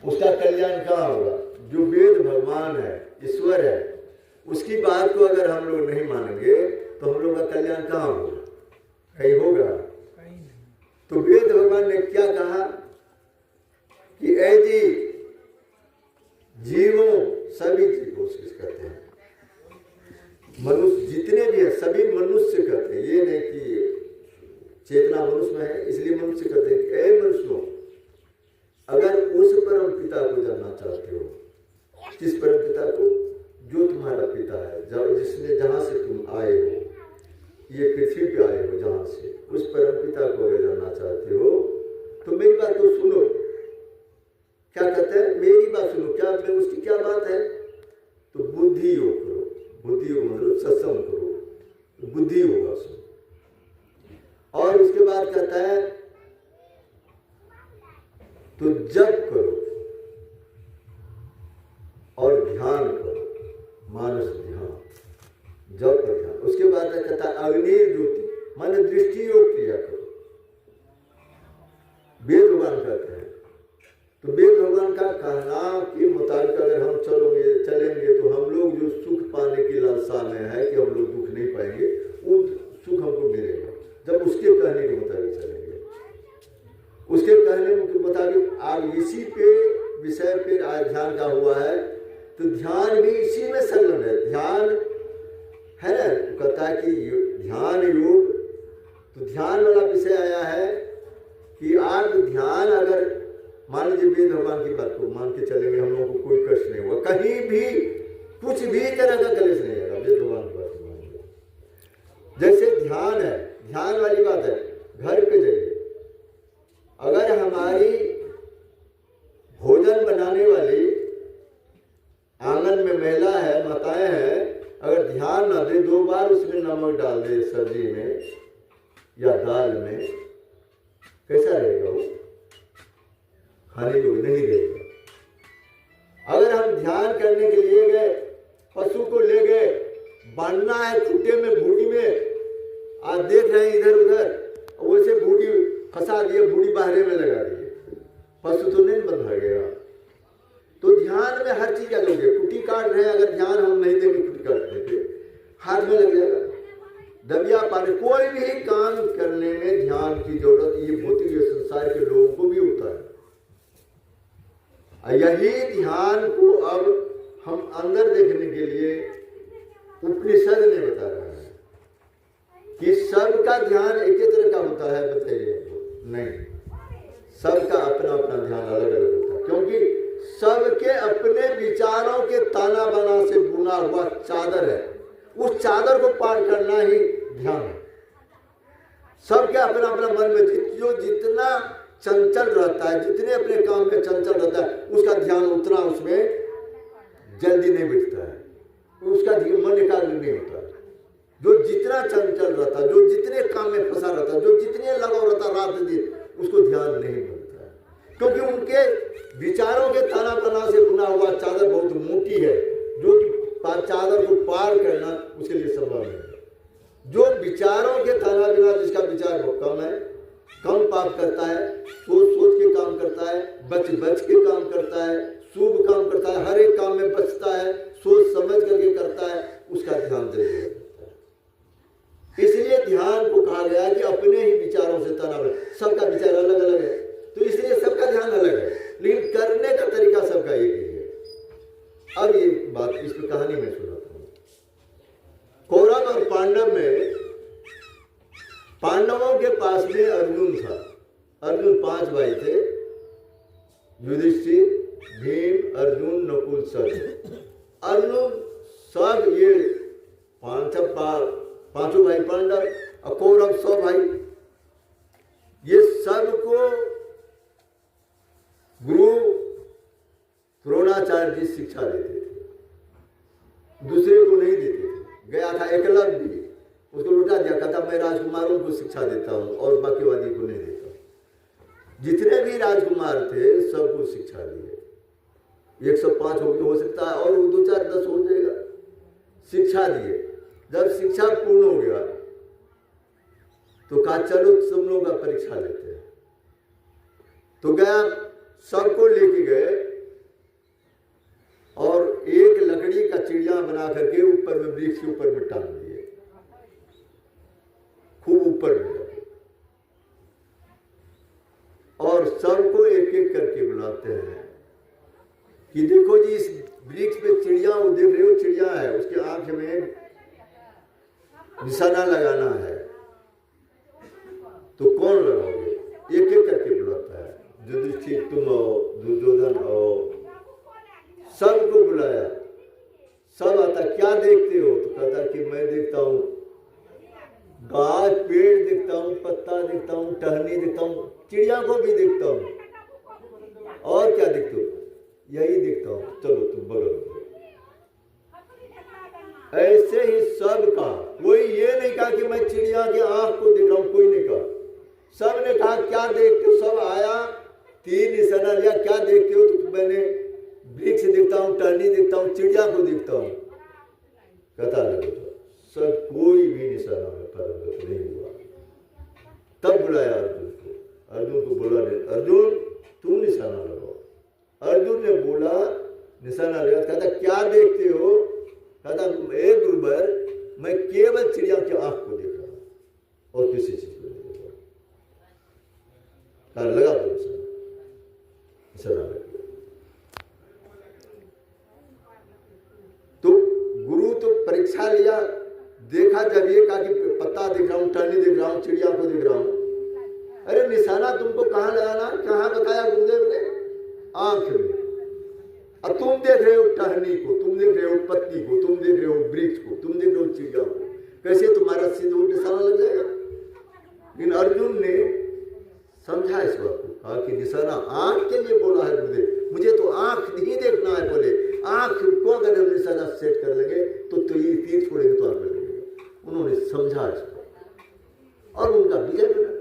उसका कल्याण कहाँ होगा? जो वेद भगवान है, ईश्वर है, उसकी बात को अगर हम लोग नहीं मानेंगे तो हम लोग का कल्याण कहाँ होगा? कहीं होगा? तो वेद भगवान ने क्या कहा कि ऐसी जीवों सभी की कोशिश करते हैं, मनुष्य जितने भी है सभी मनुष्य करते हैं, ये नहीं कि चेतना मनुष्य में है इसलिए मनुष्य करते हैं कि ऐ मनुष्यों, अगर उस परम पिता को जानना चाहते हो, किस परम पिता को? जो तुम्हारा पिता है, जिसने जहां से तुम आए हो, ये पृथ्वी पे आए हो जहां से, उस परम पिता को अगर जानना चाहते हो तो मेरी बात तो सुनो। क्या कहते हैं? मेरी बात सुनो। क्या उसकी क्या बात है? तो बुद्धि योग करो, बुद्धि योग मतलब सत्संग करो, तो बुद्धि होगा सुनो। और उसके बाद कहता है तो जप करो और ध्यान करो, मानस ध्यान, जप कर ध्यान। उसके बाद कहता है अग्नि ज्योति माने दृष्टि योग क्रिया करो। वेद भगवान कहते हैं, तो वेद भगवान का कहना के मुताबिक अगर हम चलेंगे तो हम लोग जो सुख पाने की लालसा में है कि हम लोग दुख नहीं पाएंगे, वो सुख हमको मिलेगा जब उसके कहने के मुताबिक चलेंगे। उसके कहने के मुताबिक आज इसी पे विषय पे आज ध्यान का हुआ है, तो ध्यान भी इसी में संलग्न है। ध्यान है ना, कहता है कि ध्यान योग, तो ध्यान वाला विषय आया है कि आज ध्यान अगर मान लीजिए वेद भगवान की बात को मान के चलेंगे, हम लोगों को कोई कष्ट नहीं होगा, कहीं भी कुछ भी तरह का कलेश नहीं आएगा वेद भगवान की बात को मानेंगे। जैसे ध्यान है, ध्यान वाली बात है, घर पे जाइए, अगर हमारी भोजन बनाने वाली आंगन में महिला है, माताएं हैं, अगर ध्यान न दे, 2 बार उसमें नमक डाल दे सब्जी में या दाल में, कैसा रहेगा वो? खाने को नहीं देगा। अगर हम ध्यान करने के लिए गए, पशु को ले गए, बांधना है खूंटे में, बूढ़ी में, आज देख रहे हैं इधर उधर, वैसे बूढ़ी फंसा दिए, बूढ़ी बाहरे में लगा दिए, पशु तो नहीं बंधा गया। तो ध्यान में हर चीज क्या दोगे? कुटी काट रहे हैं, अगर ध्यान हम नहीं देंगे, कुटी काट देंगे, हाथ में लग जाएगा, दबिया पाने। कोई भी काम करने में ध्यान की जरूरत ये भौतिक संसार के लोगों को भी होता है। यही ध्यान को अब हम अंदर देखने के लिए उपनिषद ने बता रहा है कि सबका ध्यान एक ही तरह का होता है, बताइए? नहीं, सबका अपना अपना ध्यान अलग अलग होता है, क्योंकि सबके अपने विचारों के ताना बाना से बुना हुआ चादर है, उस चादर को पार करना ही ध्यान है। सबके अपना अपना मन में जो जितना चंचल रहता है, जितने अपने काम में चंचल रहता है, उसका ध्यान उतना उसमें जल्दी नहीं बैठता है, उसका मन एकाग्र नहीं होता है। जो जितना चंचल रहता है, जो जितने काम में फंसा रहता है, जो जितने लगाव रहता है रात दिन, उसको ध्यान नहीं मिलता है, क्योंकि उनके विचारों के ताना बाना से बुना हुआ चादर बहुत मोटी है, जो चादर को पार करना उसके लिए संभव नहीं है। जो विचारों के ताना बिना, जिसका विचार बहुत कम है, कम पाप करता है, सोच सोच के काम करता है, बच बच के काम करता है, शुभ काम करता है, हर एक काम में बचता है, सोच समझ करके करता है, उसका ध्यान जल्दी करता है। इसलिए ध्यान को कहा गया कि अपने ही विचारों से ताना बना। सबका विचार अलग अलग है, तो इसलिए सबका ध्यान अलग है, लेकिन करने का तरीका सबका एक ही है। अब ये बात इस पर कहानी में सुनाता हूँ। कौरव और पांडव में, पांडवों के पास में अर्जुन था। अर्जुन 5 भाई थे, युधिष्ठिर, भीम, अर्जुन, नकुल, सहदेव। अर्जुन सब ये पांचों भाई पांडव, और कौरव 100 भाई, ये सबको गुरु द्रोणाचार्य जी शिक्षा देते थे, दूसरे को नहीं देते थे। गया था एकलव्य, उसको लुटा दिया, कहता मैं राजकुमारों को शिक्षा देता हूँ और बाकीवादी को नहीं देता। जितने भी राजकुमार थे सबको शिक्षा दी। 105 हो सकता है और 2, 4, 10 हो जाएगा। शिक्षा दिए। जब शिक्षा पूर्ण हो गया तो कहा चलो तुम लोग का परीक्षा लेते हैं। तो गया सबको लेके गए और एक लकड़ी का चिड़िया बना करके ऊपर में, वृक्ष के ऊपर में टांग दिए, खूब ऊपर में, और सबको एक एक करके बुलाते हैं कि देखो जी इस वृक्ष पे चिड़िया, वो देख रहे हो चिड़िया है, उसके आंख में निशाना लगाना है, तो कौन लगाओगे? एक एक करके बुलाता है, युधिष्ठिर तुम आओ, दुर्योधन आओ, सबको बुलाया। सब आता, क्या देखते हो? तो कहता कि मैं देखता हूँ गाछ, पेड़ देखता हूँ, पत्ता देखता हूँ, टहनी देखता हूँ, चिड़िया को भी देखता हूँ, और क्या देखते हो? यही देखता हूँ, चलो तुम बगल। ऐसे ही सब का, कोई ये नहीं कहा कि मैं चिड़िया की आंख को देख रहा हूँ, कोई नहीं कहा। सब ने कहा क्या देखते हो? सब आया, तीन निशाना लिया, क्या देखते हो? तो मैंने वृक्ष देखता हूँ, टहनी देखता हूँ, चिड़िया को देखता हूँ। कहता लगे सब कोई भी निशाना में परंगत नहीं हुआ। तब बुलाया अर्जुन को, अर्जुन को बोला, अर्जुन तू निशाना लगाओ। अर्जुन ने बोला, निशाना लगा। कहता क्या देखते हो? कहता एक गुरुवर, मैं केवल चिड़िया की आंख को देख रहा हूं और किसी चीज को नहीं देख रहा। लगा दो निशाना लगा। तो गुरु तो परीक्षा लिया, देखा, जब ये कहा कि पत्ता देख रहा हूं, टहनी देख रहा हूं, चिड़िया को देख रहा हूं। अरे निशाना तुमको कहां लगाना, कहां बताया गुरुदेव ने? आंख में। अब तुम देख रहे हो टहनी को, तुम देख रहे हो पत्ती को, तुम देख रहे हो वृक्ष को, तुम देख रहे हो चिड़िया को, कैसे तुम्हारा सीधे निशाना लग जाएगा? लेकिन अर्जुन ने समझा इस बात को, कहा कि निशाना आंख के लिए बोला है गुरुदेव, मुझे तो आंख नहीं देखना है। बोले आंख को अगर हम निशाना सेट कर लेंगे तो ये तीर छोड़ेंगे तो आंख लगेगा। उन्होंने समझा इसको और उनका विजय बना।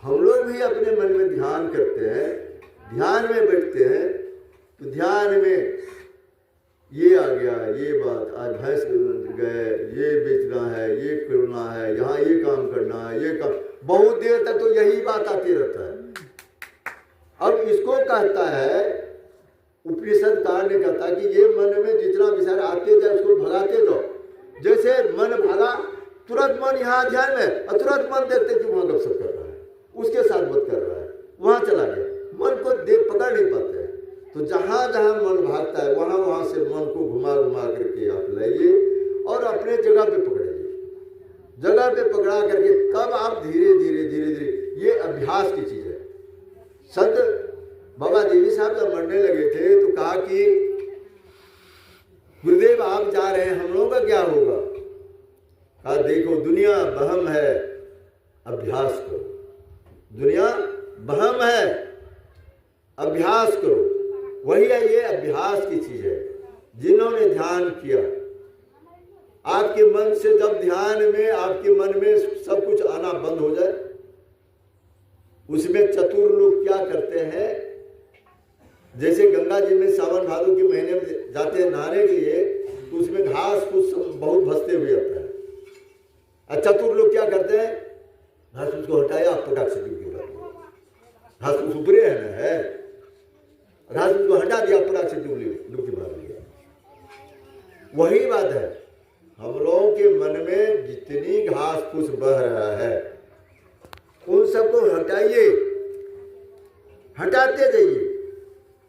हम लोग भी अपने मन में ध्यान करते हैं, ध्यान में बैठते हैं, तो ध्यान में ये आ गया, ये बात, आज भैंस गए, ये बेचना है, ये करना है, यहाँ ये काम करना है, ये काम, बहुत देर तक तो यही बात आती रहता है। अब इसको कहता है उपनिषद कार ने कहता कि ये मन में जितना विचार आते जाए उसको भगाते जाओ। जैसे मन भागा, तुरंत मन यहाँ ध्यान में, और तुरंत मन देखते कि वहां गपशप कर रहा है, उसके साथ बात कर रहा है, वहां चला गया, मन को देख पकड़ नहीं पाते हैं। तो जहां जहां मन भागता है वहां वहां से मन को घुमा घुमा करके आप लाइए और अपने जगह पे पकड़िए, जगह पे पकड़ा करके तब आप धीरे धीरे धीरे धीरे, ये अभ्यास की चीज है। संत बाबा देवी साहब जब मरने लगे थे तो कहा कि गुरुदेव आप जा रहे हैं, हम लोगों का क्या होगा? कहा देखो दुनिया वहम है, अभ्यास करो। दुनिया वहम है, अभ्यास करो। वही है, ये अभ्यास की चीज है। जिन्होंने ध्यान किया, आपके मन से जब ध्यान में आपके मन में सब कुछ आना बंद हो जाए, उसमें चतुर लोग क्या करते हैं, जैसे गंगा जी में सावन भादो के महीने में जाते हैं नहाने के लिए, तो उसमें घास कुछ बहुत भसते हुए आता है। और चतुर लोग क्या करते हैं, घास उसको हटाया, पटाख से डूब गया, घास कुछ ऊपरे है ना, है घास उसको हटा दिया, पटाख से डुबकी मार दिया। वही बात है, हम लोगों के मन में जितनी घास फूस बह रहा है उन सबको हटाइए, हटाते जाइए।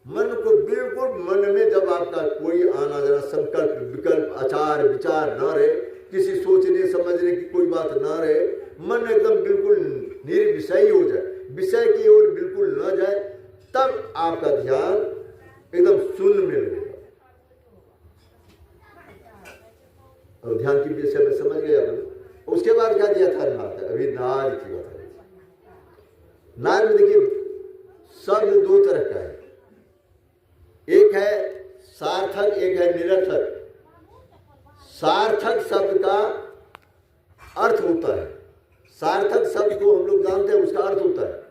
मन को बिल्कुल, मन में जब आपका कोई आना जरा संकल्प विकल्प आचार विचार ना रहे, किसी सोचने समझने की कोई बात ना रहे, मन एकदम बिल्कुल निर्विषयी हो जाए, विषय की ओर बिल्कुल न जाए, तब आपका ध्यान एकदम शून्य में लगेगा। और ध्यान की विषय में समझ गया। उसके बाद क्या दिया था नाद, अभी नाद की बात है। नाद में देखिए शब्द दो तरह का है, एक है सार्थक, एक है निरर्थक। सार्थक शब्द का अर्थ होता है, सार्थक शब्द को हम लोग जानते हैं, उसका अर्थ होता है।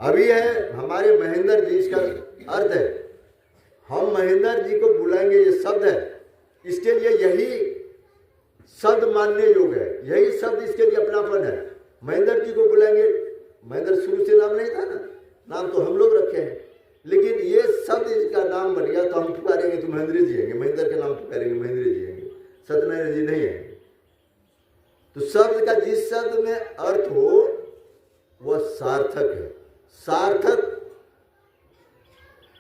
अभी है हमारे महेंद्र जी, इसका अर्थ है, हम महेंद्र जी को बुलाएंगे, ये शब्द है, इसके लिए यही शब्द मानने योग्य है, यही शब्द इसके लिए अपनापन है। महेंद्र जी को बुलाएंगे, महेंद्र शुरू से नाम नहीं था ना, नाम तो हम लोग रखे हैं, लेकिन ये शब्द इसका नाम बन गया तो हम पुकारेंगे तो महेंद्र जी आएंगे, महेंद्र के नाम पुकारेंगे महेंद्र जी आएंगे, सत्यनारायण जी नहीं आएंगे। तो शब्द का जिस शब्द में अर्थ हो वह सार्थक है। सार्थक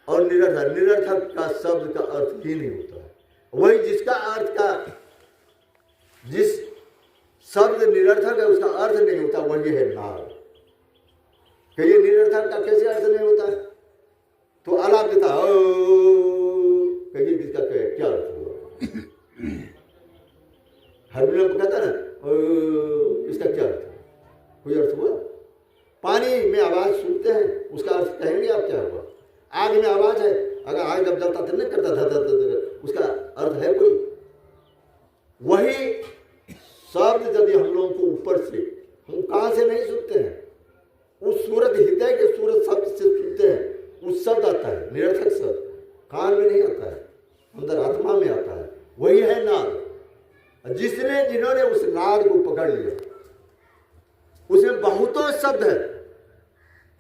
और निरर्थक, निरर्थक का शब्द का अर्थ ही नहीं होता है। वही जिसका अर्थ का, जिस शब्द निरर्थक है उसका अर्थ नहीं होता, वही है नाद। कहिए निरर्थक का कैसे अर्थ नहीं होता है? तो आलाप देता कहिए किसका क्या अर्थ हुआ? हारमोनियम को कहता ना इसका क्या अर्थ है? कोई अर्थ हुआ? पानी में आवाज सुनते हैं उसका अर्थ कहेंगे आप क्या हुआ? आग में आवाज है, अगर आग जब जलता तो नहीं करता था, उसका अर्थ है कोई? वही शब्द यदि हम लोगों को ऊपर से, हम कहां से नहीं सुनते हैं, उस सूरत हृदय के सूरत शब्द से सुनते हैं, उस शब्द आता है, निरर्थक शब्द कान में नहीं आता है, अंदर आत्मा में आता है, वही है नाद। जिन्होंने उस नाद को पकड़ लिया, उसमें बहुतों शब्द है,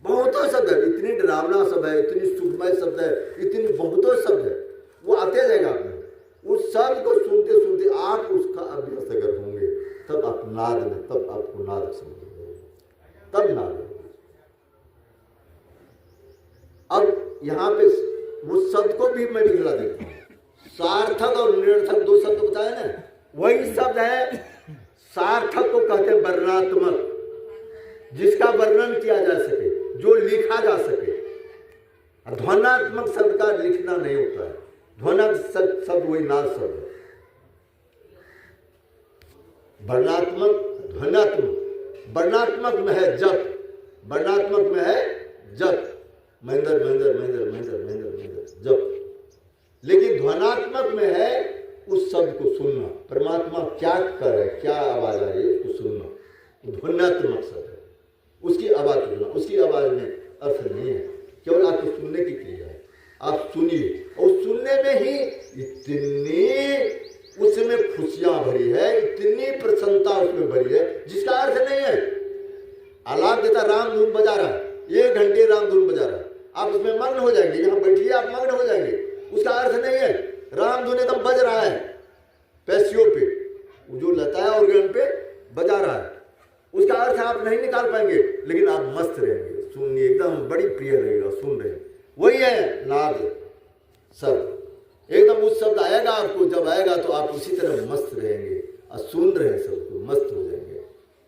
बहुतों शब्द है, इतनी डरावना शब्द है, इतनी सुखमय शब्द है, इतनी बहुतों शब्द है, वो आते जाएगा आप में। उस शब्द को सुनते सुनते आप उसका अभ्यास अगर होंगे तब आप नाद में, तब आपको नाद समझेंगे, तब नाद। अब यहाँ पे उस शब्द को भी मैं दिखला देता हूँ। सार्थक और निरर्थक दो शब्द बताए ना, वही शब्द है। सार्थक को कहते हैं वर्णनात्मक, जिसका वर्णन किया जा सके, जो लिखा जा सके। ध्वनात्मक शब्द का लिखना नहीं होता है, ध्वनात्मक शब्द वही नाद शब्द है। वर्णात्मक, ध्वनात्मक, वर्णात्मक में है जप, वर्णात्मक में है जप, महेंद्र महेंद्र महेंद्र महेंद्र महेंद्र महेंद्र जप। लेकिन ध्वनात्मक में है उस शब्द को सुनना, परमात्मा क्या कर रहा है, क्या आवाज आ रही है उसको सुनना, ध्वनात्मक शब्द है। उसकी आवाज सुनना, उसकी आवाज में अर्थ नहीं है, केवल आपको सुनने की क्रिया है। आप सुनिए, और सुनने में ही इतनी उसमें खुशियां भरी है, इतनी प्रसन्नता उसमें भरी है जिसका अर्थ नहीं है। आलाप देता राम धुन बजा रहा है, 1 घंटे राम धुन बजा रहा है, आप उसमें मग्न हो जाएंगे, यहाँ बैठिए आप मग्न हो जाएंगे, उसका अर्थ नहीं है। राम धुन एकदम बज रहा है पैसियों पे, वो जो लता है ऑर्गन पे बजा रहा है, उसका अर्थ आप नहीं निकाल पाएंगे, लेकिन आप मस्त रहेंगे, सुनिए, एकदम बड़ी प्रिय रहेगा, सुन रहे हैं। वही है नाद शब्द, एकदम उस शब्द आएगा आपको, जब आएगा तो आप उसी तरह मस्त रहेंगे और सुन रहे हैं सबको, मस्त हो